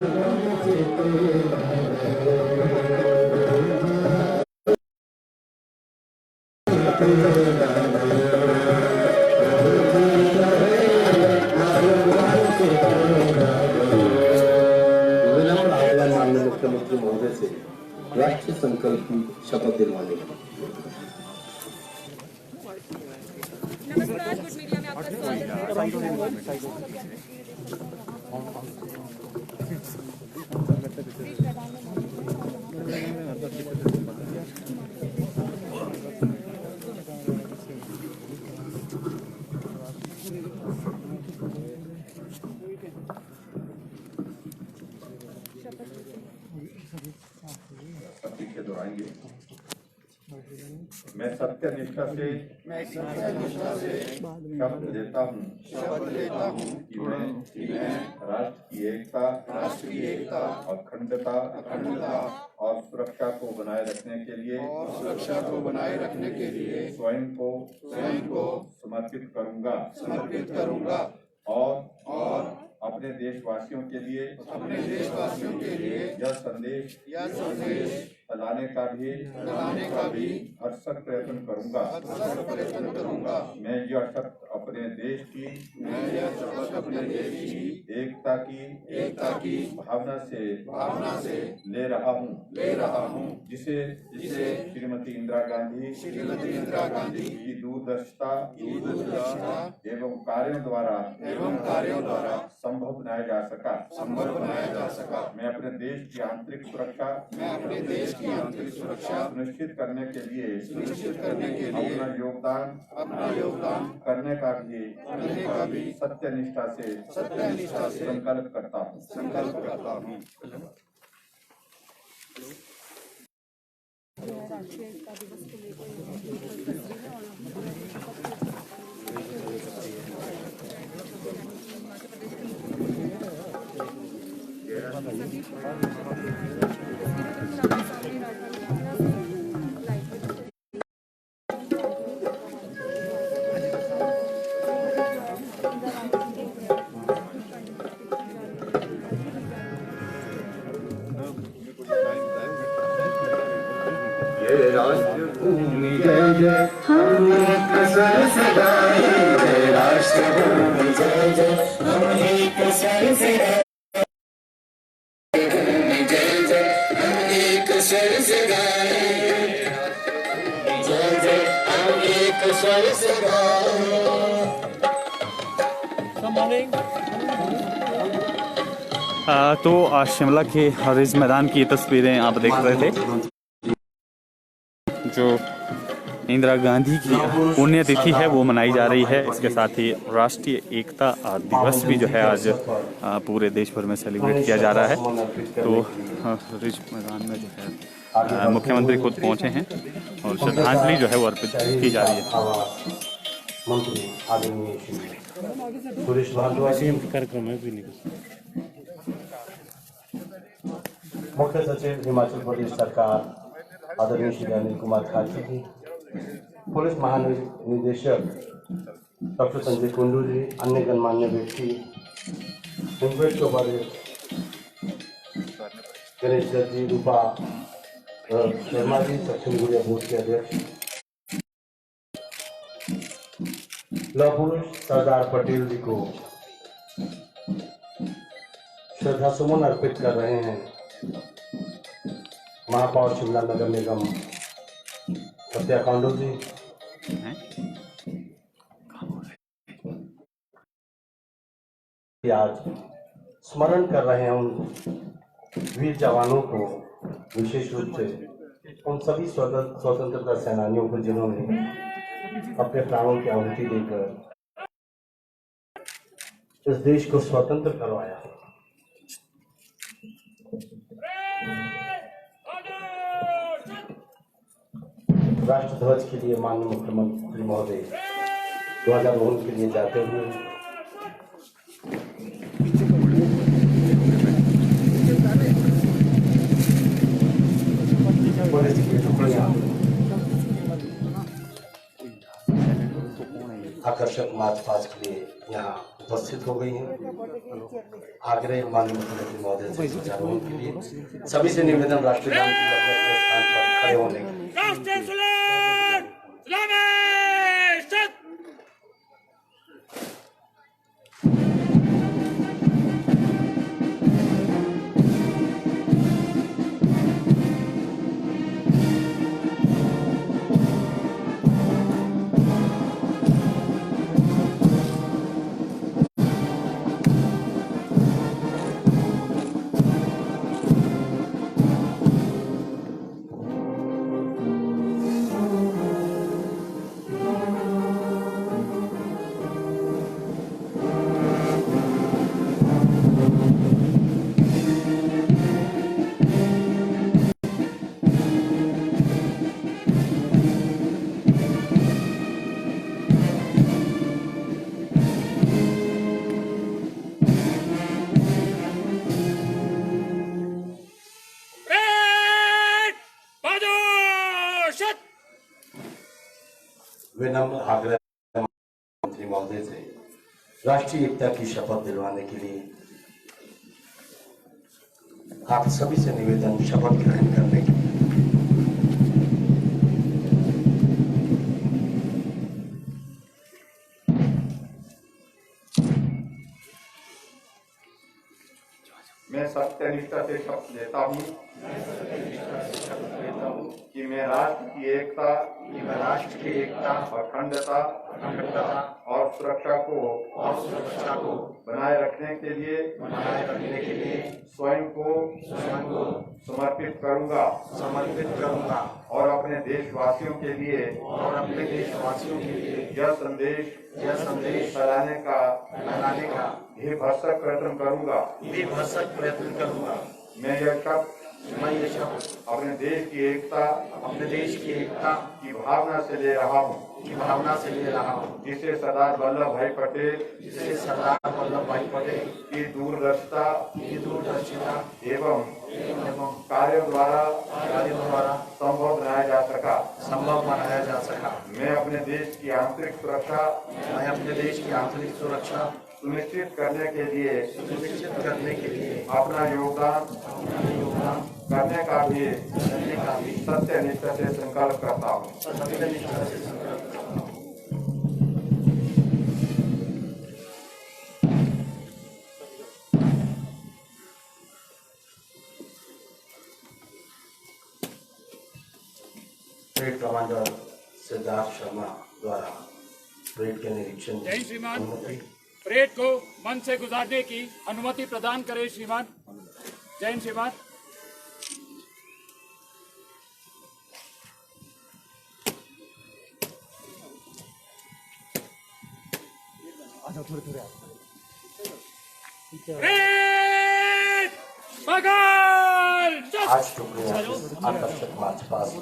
माननीय मुख्यमंत्री महोदय से राष्ट्रीय संकल्प की शपथ दिलवाने की। नमस्कार, गुड मीडिया में आपका स्वागत है। के दोहराएंगे। मैं सत्य निष्ठा से शपथ लेता हूँ कि मैं राष्ट्र की एकता, अखंडता और सुरक्षा को बनाए रखने के लिए स्वयं को समर्पित करूँगा और अपने देशवासियों के लिए यह संदेश फैलाने का भी भरसक प्रयत्न करूंगा। मैं यह शपथ अपने देश की एकता की भावना से ले रहा हूँ, जिसे श्रीमती इंदिरा गांधी की दूरदर्शिता एवं कार्यों द्वारा संभव बनाया जा सका। मैं अपने देश की आंतरिक सुरक्षा सुनिश्चित करने के लिए अपना योगदान करने का भी सत्य निष्ठा से संकल्प करता हूँ। राष्ट्रीय एकता दिवस को लेकर राष्ट्रभूमि जय जय हम एक स्वर से गाएं, जय राष्ट्रभूमि जय जय हम एक स्वर से गाएं, जय जय हम एक स्वर से गाएं, जय जय हम एक स्वर से गाएं। तो शिमला के रिज मैदान की तस्वीरें आप देख रहे थे, जो इंदिरा गांधी की पुण्यतिथि है वो मनाई जा रही है। इसके साथ ही राष्ट्रीय एकता दिवस भी जो है आज पूरे देश भर में सेलिब्रेट किया जा रहा है। तो रिज मैदान में जो है मुख्यमंत्री खुद पहुंचे हैं और श्रद्धांजलि जो है वो अर्पित की जा रही है। मंत्री आदरणीय सुरेश भारद्वाज, कार्यक्रम है भी नहीं, मुख्य सचिव हिमाचल प्रदेश सरकार आदरणीय श्री अनिल कुमार खाची जी, पुलिस महानिदेशक डॉक्टर संजय कुंडू जी, अन्य गणमान्य व्यक्ति, गणेश दत्त जी, रूपा शर्मा जी, सक्षम गुड़िया बोर्ड के अध्यक्ष, लौह पुरुष सरदार पटेल जी को श्रद्धा सुमन अर्पित कर रहे हैं महापौर शिमला नगर निगम सत्या कांडू जी, आज स्मरण कर रहे हैं उन वीर जवानों को, विशेष रूप से उन सभी स्वतंत्रता सेनानियों को जिन्होंने अपने प्राणों की आहुति देकर इस देश को स्वतंत्र करवाया। राष्ट्र ध्वज के लिए माननीय मुख्यमंत्री महोदय ध्वजारोहण के लिए जाते हुए पुलिस की टुकड़ियां आकर आकर्षक मार्च पास्ट के लिए यहाँ उपस्थित हो गई हैं। आग्रह माननीय मुख्यमंत्री महोदय से विचारों के लिए सभी से निवेदन राष्ट्रीय गान की अपने स्थान पर खड़े होने की। विनम्र आग्रह मंत्री महोदय से राष्ट्रीय एकता की शपथ दिलवाने के लिए आप सभी से निवेदन शपथ ग्रहण करने के लिए। मैं सत्यनिष्ठा से शपथ लेता हूँ कि मैं राष्ट्र की एकता अखंडता और सुरक्षा को बनाए रखने के लिए स्वयं को समर्पित करूंगा और अपने देशवासियों के लिए यह संदेश फैलाने का भरसक प्रयत्न करूंगा। मैं यह शपथ अपने देश की एकता की भावना से ले रहा हूँ जिसे सरदार वल्लभ भाई पटेल की दूरदर्शिता एवं कार्यों द्वारा संभव बनाया जा सका। मैं अपने देश की आंतरिक सुरक्षा सुनिश्चित करने के लिए अपना योगदान करने का भी सत्यनिष्ठा से संकल्प करता हूँ। परेड कमांडर सिद्धार्थ शर्मा द्वारा परेड के निरीक्षण जय श्रीमान, परेड को मन से गुजारने की अनुमति प्रदान करें श्रीमान। जय हिंद श्रीमान। आज टुकड़ियां आकर्षक मार्च पास्ट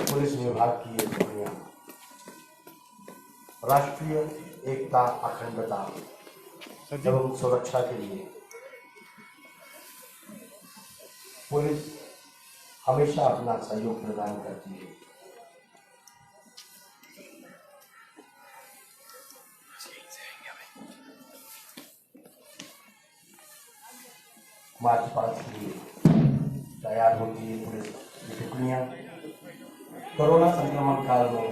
पुलिस विभाग की ये टुकड़ियां राष्ट्रीय एकता अखंडता एवं सुरक्षा के लिए पुलिस हमेशा अपना सहयोग प्रदान करती है। मार्च पास्ट के लिए तैयार होती है पुलिस की टुकड़ियां। कोरोना संक्रमण काल में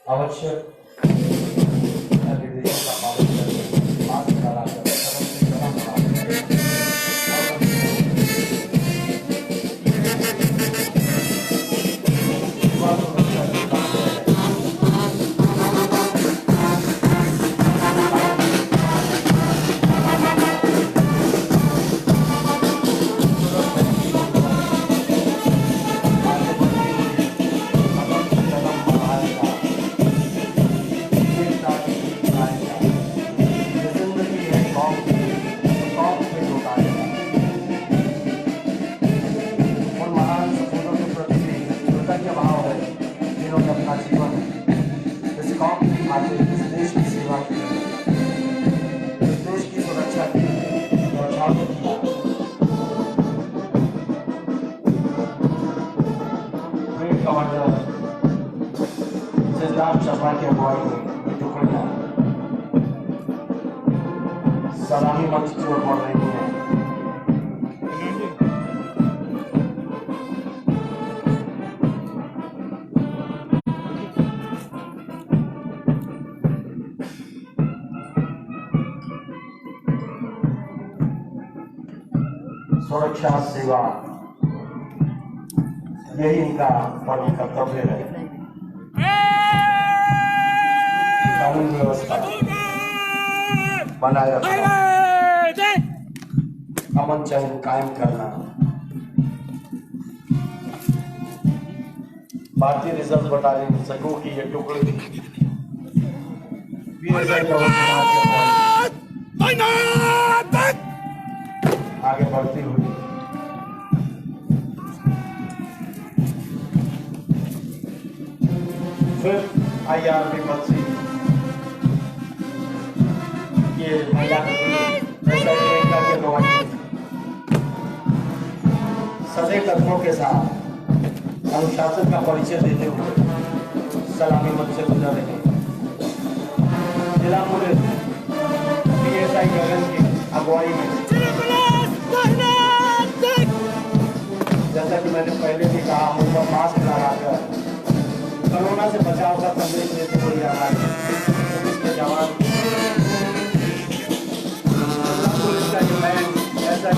आवश्यक निर्देशों का पालन करके मास्क लगाकर देश की सुरक्षा की सिद्धार्थ शर्मा की अगुवाई में टुकड़ियां सलामी मंच की ओर बढ़ रही हैं। सुरक्षा सेवा यही इनका परम कर्तव्य है। कानून व्यवस्था बनाए रखना, अमन चैन कायम करना, भारतीय रिजर्व बटालियन सको की ये टुकड़ी वीर आगे बढ़ती हुई फिर IRB मंत्री ये महिला सदे कदमों के साथ अनुशासन का परिचय देते हुए सलामी मंच से गुजर रहे हैं। जिला पुलिस PSI गगन की अगुवाई में, जैसा कि मैंने पहले भी कहा, मुझ पर मास्क लगाकर कोरोना से बचाव का संदेश देते हुए हमारे पुलिस के जवान पुलिस का जो बैंड ऐसा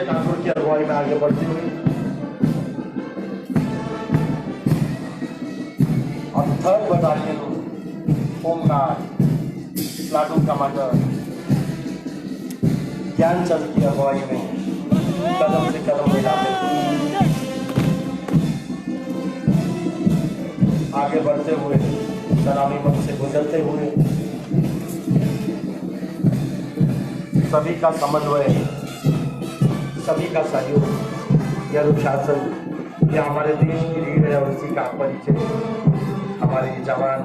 ठाकुर की अगुवाई में आगे बढ़ती हुई और 3rd battalion home guard platoon commander Gyanchand की अगुवाई में कदम से कदम मिलाते आगे बढ़ते हुए सलामी मंच से गुजरते हुए सभी का समन्वय, सभी का सहयोग, यह अनुशासन यह हमारे देश की रीढ़ है और इसी का परिचय हमारे जवान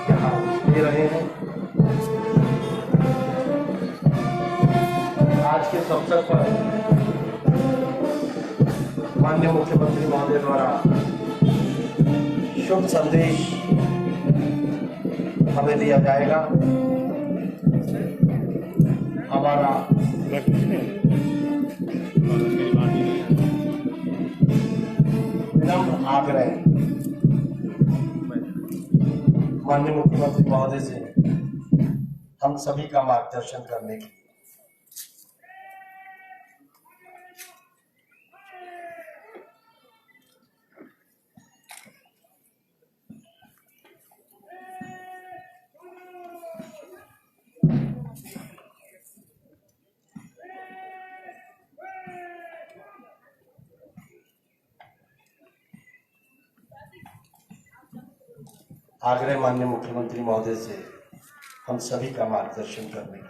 यहाँ दे रहे हैं। आज के इस अवसर पर माननीय मुख्यमंत्री महोदय द्वारा शुभ संदेश हमें दिया जाएगा। हमारा विनम्र आग्रह माननीय मुख्यमंत्री महोदय से हम सभी का मार्गदर्शन करने की आग्रह माननीय मुख्यमंत्री महोदय से हम सभी का मार्गदर्शन करने की।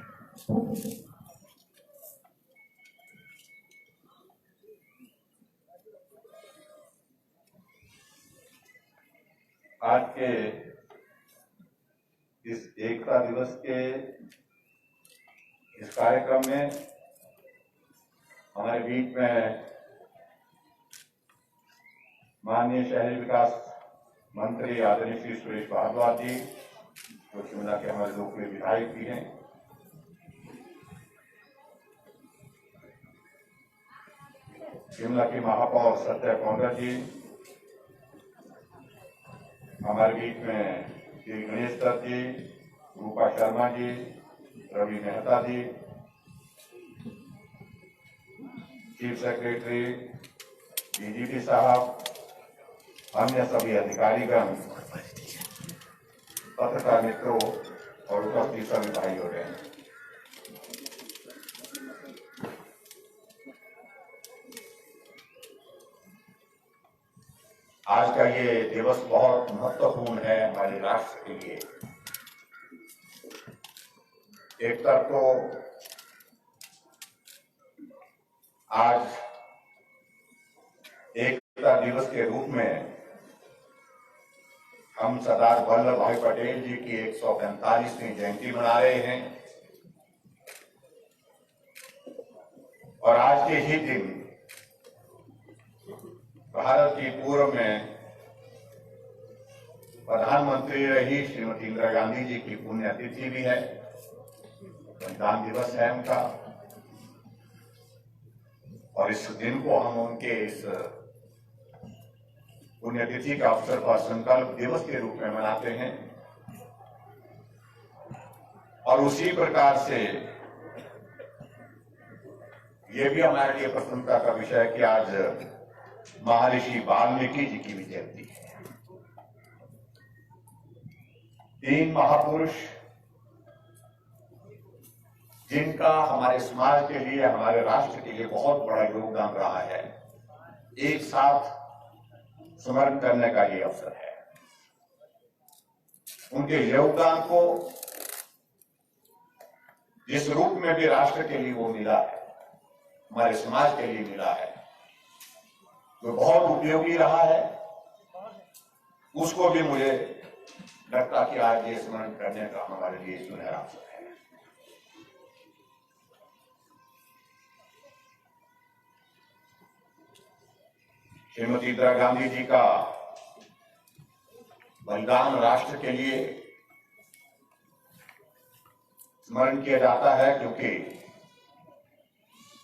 आज के इस एकता दिवस के इस कार्यक्रम में हमारे बीच में माननीय शहरी विकास मंत्री आदरणीय श्री सुरेश भारद्वाज जी, जो शिमला के हमारे लोकप्रिय विधायक भी हैं, शिमला की महापौर सत्या कौंडा जी, हमारे बीच में श्री गणेश दत्त जी, रूपा शर्मा जी, रवि मेहता जी, चीफ सेक्रेटरी DGP साहब, अन्य सभी अधिकारीगण, पत्रकार मित्रों और उपस्थित सभी भाइयों बहनों, आज का ये दिवस बहुत महत्वपूर्ण है हमारे राष्ट्र के लिए। एक तरफ तो आज एकता दिवस के रूप में हम सरदार वल्लभ भाई पटेल जी की 145वीं जयंती मना रहे हैं और आज के ही दिन भारत की पूर्व में प्रधानमंत्री रही श्रीमती इंदिरा गांधी जी की पुण्यतिथि भी है, संविधान दिवस है उनका। और इस दिन को हम उनके इस पुण्यतिथि का अवसर पर संकल्प दिवस के रूप में मनाते हैं। और उसी प्रकार से ये भी हमारे लिए प्रसन्नता का विषय है कि आज महर्षि वाल्मीकि जी की भी जयंती है। 3 महापुरुष जिनका हमारे समाज के लिए, हमारे राष्ट्र के लिए बहुत बड़ा योगदान रहा है, एक साथ स्मरण करने का ये अवसर है। उनके योगदान को जिस रूप में भी राष्ट्र के लिए वो मिला है, हमारे समाज के लिए मिला है, जो बहुत उपयोगी रहा है, उसको भी मुझे लगता कि आज ये स्मरण करने का हमारे लिए सुनहरा अवसर है। श्रीमती इंदिरा गांधी जी का बलिदान राष्ट्र के लिए स्मरण किया जाता है, क्योंकि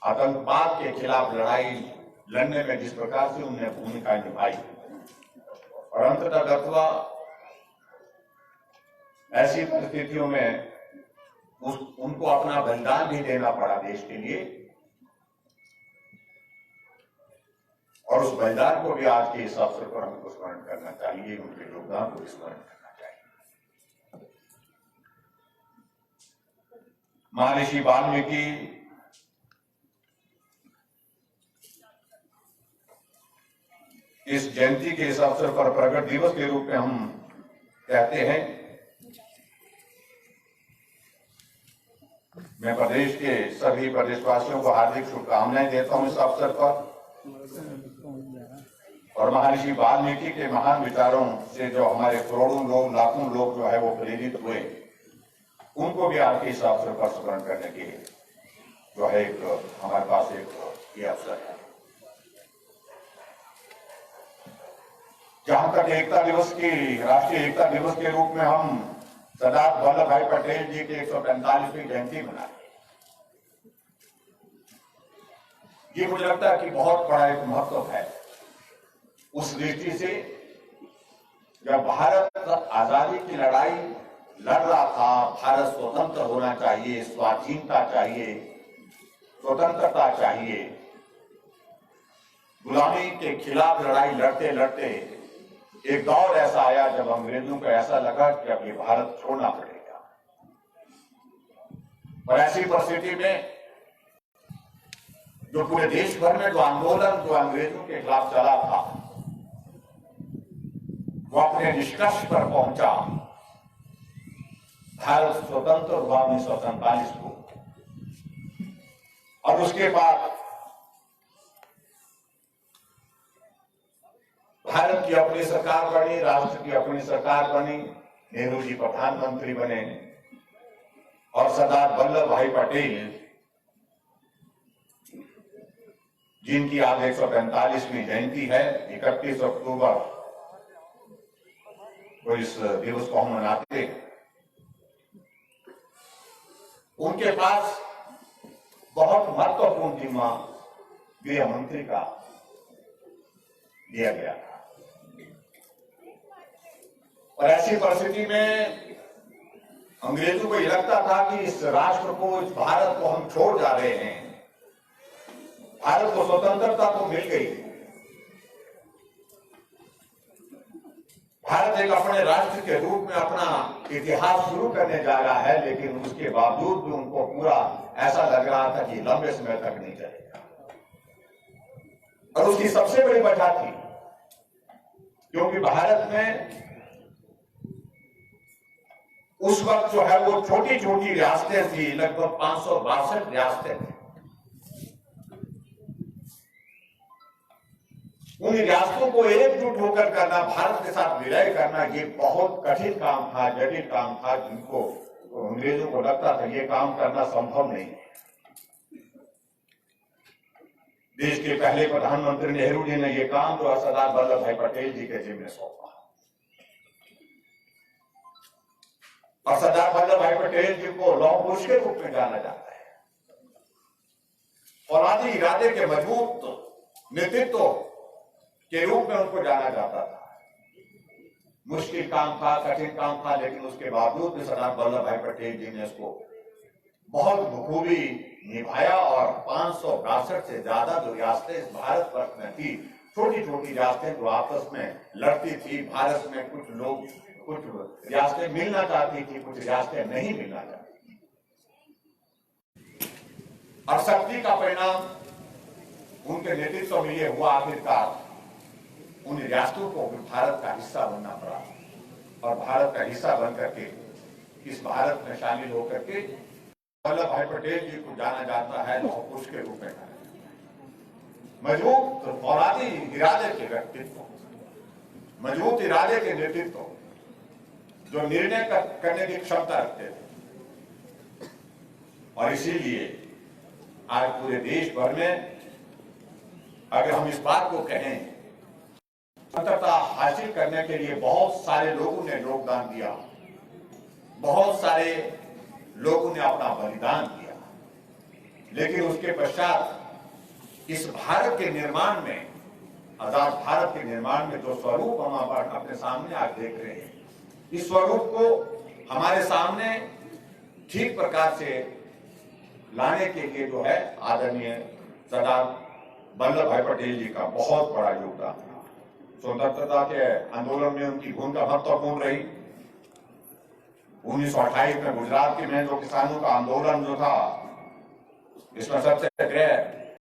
आतंकवाद के खिलाफ लड़ाई लड़ने में जिस प्रकार से उन्होंने भूमिका निभाई और अंततः ऐसी परिस्थितियों में उनको अपना बलिदान भी देना पड़ा देश के लिए, और उस बलिदान को भी आज के इस अवसर पर हमको स्मरण करना चाहिए, उनके योगदान को भी स्मरण करना चाहिए। महर्षि वाल्मीकि इस जयंती के इस अवसर पर प्रगट दिवस के रूप में हम कहते हैं। मैं प्रदेश के सभी प्रदेशवासियों को हार्दिक शुभकामनाएं देता हूं इस अवसर पर, और महर्षि वाल्मीकि के महान विचारों से जो हमारे करोड़ों लोग, लाखों लोग जो है वो प्रेरित हुए, उनको भी आज के इस अवसर पर स्मरण करने के जो है एक हमारे पास एक ये अवसर है। जहां तक एकता दिवस की, राष्ट्रीय एकता दिवस के रूप में हम सरदार वल्लभ भाई पटेल जी की 145वीं जयंती मनाते हैं, ये मुझे लगता है कि बहुत बड़ा एक महत्व है। उस दृष्टि से जब भारत आजादी की लड़ाई लड़ रहा था, भारत स्वतंत्र होना चाहिए, स्वाधीनता चाहिए, स्वतंत्रता चाहिए, गुलामी के खिलाफ लड़ाई लड़ते लड़ते एक दौर ऐसा आया जब अंग्रेजों को ऐसा लगा कि अब ये भारत छोड़ना पड़ेगा। और ऐसी परिस्थिति में जो पूरे देश भर में जो आंदोलन जो अंग्रेजों के खिलाफ चला था, वो अपने निष्कर्ष पर पहुंचा। भारत स्वतंत्र हुआ 1947 को, और उसके बाद भारत की अपनी सरकार बनी, राष्ट्र की अपनी सरकार बनी, नेहरू जी प्रधानमंत्री बने, और सरदार वल्लभ भाई पटेल जिनकी आज 145वीं जयंती है, 31 अक्टूबर को इस दिवस को हम मनाते हैं। उनके पास बहुत महत्वपूर्ण जिम्मा गृह मंत्री का दिया गया था, और ऐसी परिस्थिति में अंग्रेजों को यह लगता था कि इस राष्ट्र को, इस भारत को हम छोड़ जा रहे हैं। भारत को स्वतंत्रता तो मिल गई, भारत एक अपने राष्ट्र के रूप में अपना इतिहास शुरू करने जा रहा है, लेकिन उसके बावजूद भी उनको पूरा ऐसा लग रहा था कि लंबे समय तक नहीं चलेगा। और उसकी सबसे बड़ी वजह थी क्योंकि भारत में उस वक्त जो है वो छोटी छोटी रियासतें थी, लगभग 562 रियासतें थी। उन रियासतों को एकजुट होकर करना, भारत के साथ विलय करना, ये बहुत कठिन काम था, जटिल काम था, जिनको अंग्रेजों को लगता था ये काम करना संभव नहीं है। देश के पहले प्रधानमंत्री नेहरू जी ने ये काम जो है सरदार वल्लभ भाई पटेल जी के जिम्मे सौंपा। और सरदार वल्लभ भाई पटेल जी को लौह पुरुष के रूप में जाना जाता है। औलादी इरादे के मजबूत नेतृत्व के रूप में उनको जाना जाता था। मुश्किल काम था, कठिन काम था, लेकिन उसके बावजूद भी सरदार वल्लभ भाई पटेल जी ने इसको बहुत बखूबी निभाया। और 562 से ज्यादा जो रियासतें इस भारतवर्ष में थी, छोटी छोटी रियासतें जो आपस में लड़ती थी, भारत में कुछ रियासतें मिलना चाहती थी, कुछ रियासतें नहीं मिलना चाहती थी। और शक्ति का परिणाम उनके नेतृत्व में ये हुआ, आखिरकार उन रियासतों को भारत का हिस्सा बनना पड़ा। और भारत का हिस्सा बन करके इस भारत में शामिल होकर के वल्लभ भाई पटेल जी को जाना जाता है लौह पुरुष के रूप में। मजबूत औलादी इरादे के व्यक्तित्व, मजबूत इरादे के नेतृत्व, जो निर्णय करने की क्षमता रखते थे। और इसीलिए आज पूरे देश भर में अगर हम इस बात को कहें, स्वतंत्रता हासिल करने के लिए बहुत सारे लोगों ने योगदान दिया, बहुत सारे लोगों ने अपना बलिदान दिया, लेकिन उसके पश्चात इस भारत के निर्माण में, आजाद भारत के निर्माण में जो स्वरूप हम अपने सामने आज देख रहे हैं, इस स्वरूप को हमारे सामने ठीक प्रकार से लाने के लिए जो है आदरणीय सरदार वल्लभ भाई पटेल जी का बहुत बड़ा योगदान था। स्वतंत्रता के आंदोलन में उनकी भूमिका महत्वपूर्ण रही। 1928 में गुजरात में जो किसानों का आंदोलन जो था, इसमें सबसे